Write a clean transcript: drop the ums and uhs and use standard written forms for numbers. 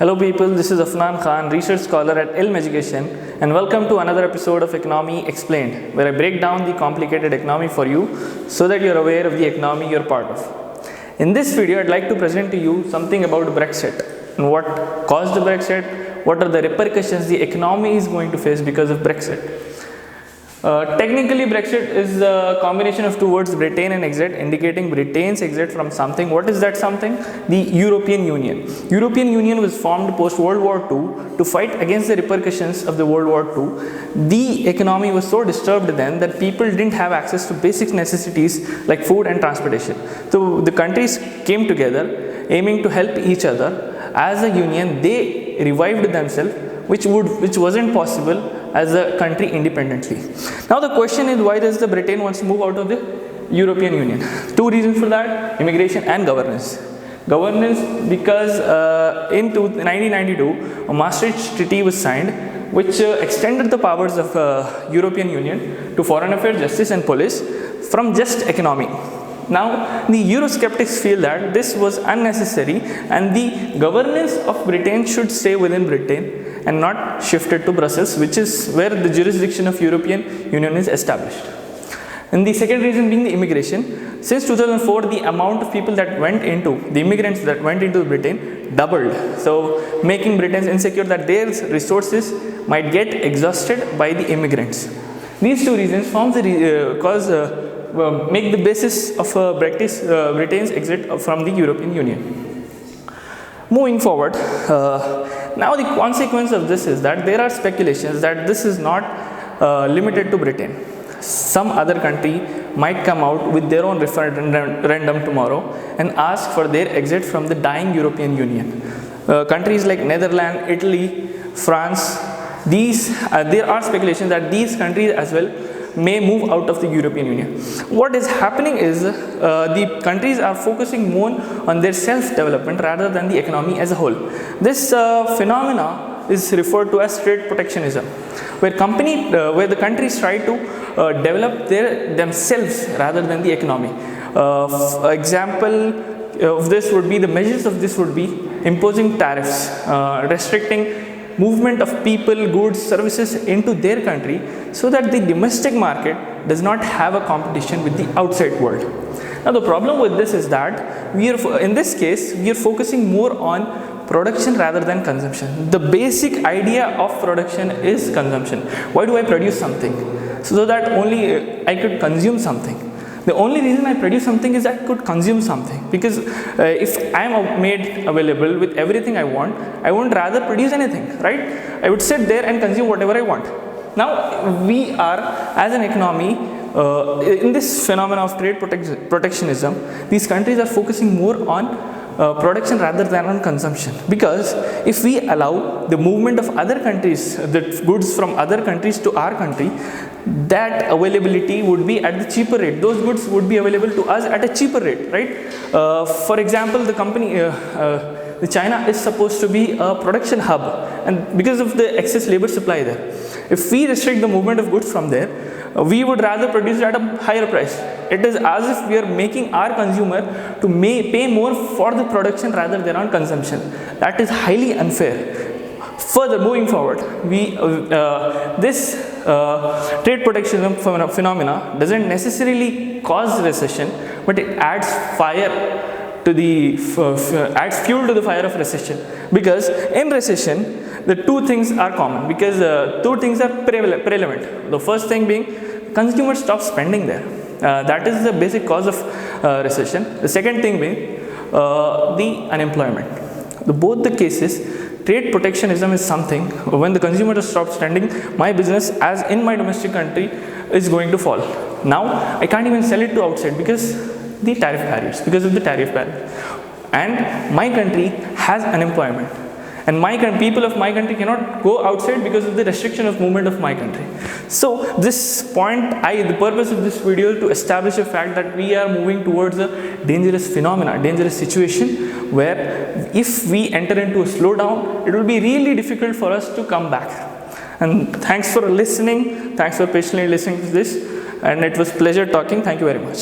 Hello people, this is Afnan Khan, research scholar at ILM Education, and welcome to another episode of Economy Explained, where I break down the complicated economy for you so that you're aware of the economy you're part of. In this video, I'd like to present to you something about Brexit and what caused the Brexit, what are the repercussions the economy is going to face because of Brexit. Technically, Brexit is a combination of two words, Britain and exit, indicating Britain's exit from something. What is that something? The European Union. European Union was formed post World War II to fight against the repercussions of the World War II. The economy was so disturbed then that people didn't have access to basic necessities like food and transportation. So the countries came together aiming to help each other. As a union, they revived themselves, which wasn't possible as a country independently. Now the question is, why does the Britain wants to move out of the European Union? Two reasons for that: immigration and governance. Governance because in 1992 a Maastricht Treaty was signed, which extended the powers of European Union to foreign affairs, justice and police from just economy. Now the Eurosceptics feel that this was unnecessary and the governance of Britain should stay within Britain and not shifted to Brussels, which is where the jurisdiction of European Union is established. And the second reason being the immigration. Since 2004, the amount of people that went into, the immigrants that went into Britain doubled. So making Britons insecure that their resources might get exhausted by the immigrants. These two reasons form the make the basis of Britain's exit from the European Union. Moving forward, now the consequence of this is that there are speculations that this is not limited to Britain. Some other country might come out with their own referendum tomorrow and ask for their exit from the dying European Union. Countries like Netherlands, Italy, France, there are speculations that these countries as well may move out of the European Union. What is happening is the countries are focusing more on their self-development rather than the economy as a whole. This phenomena is referred to as trade protectionism, where the countries try to develop themselves rather than the economy. Example of this would be, the measures of this would be imposing tariffs, restricting movement of people, goods, services into their country so that the domestic market does not have a competition with the outside world. Now the problem with this is that in this case we are focusing more on production rather than consumption. The basic idea of production is consumption. Why do I produce something? So that only I could consume something. The only reason I produce something is I could consume something, because if I am made available with everything I won't rather produce anything, right? I would sit there and consume whatever I want. Now we are, as an economy, in this phenomenon of trade protectionism, these countries are focusing more on production rather than on consumption, because if we allow the movement of other countries, the goods from other countries to our country, that availability would be at the cheaper rate. Those goods would be available to us at a cheaper rate, right? For example, the China is supposed to be a production hub, and because of the excess labor supply there, if we restrict the movement of goods from there, we would rather produce at a higher price. It is as if we are making our consumer to pay more for the production rather than on consumption. That is highly unfair. Further, moving forward, this trade protectionism phenomena doesn't necessarily cause recession, but it adds adds fuel to the fire of recession. Because in recession, the two things are common, because two things are prevalent. The first thing being, consumers stop spending there. That is the basic cause of recession. The second thing being the unemployment. Both the cases, trade protectionism is something, when the consumer stops spending, my business as in my domestic country is going to fall. Now I can't even sell it to outside because of the tariff barriers, and my country has unemployment, and people of my country cannot go outside because of the restriction of movement of my country. So the purpose of this video is to establish a fact that we are moving towards a dangerous phenomena, dangerous situation, where if we enter into a slowdown, it will be really difficult for us to come back. And thanks for listening. Thanks for patiently listening to this. And it was a pleasure talking. Thank you very much.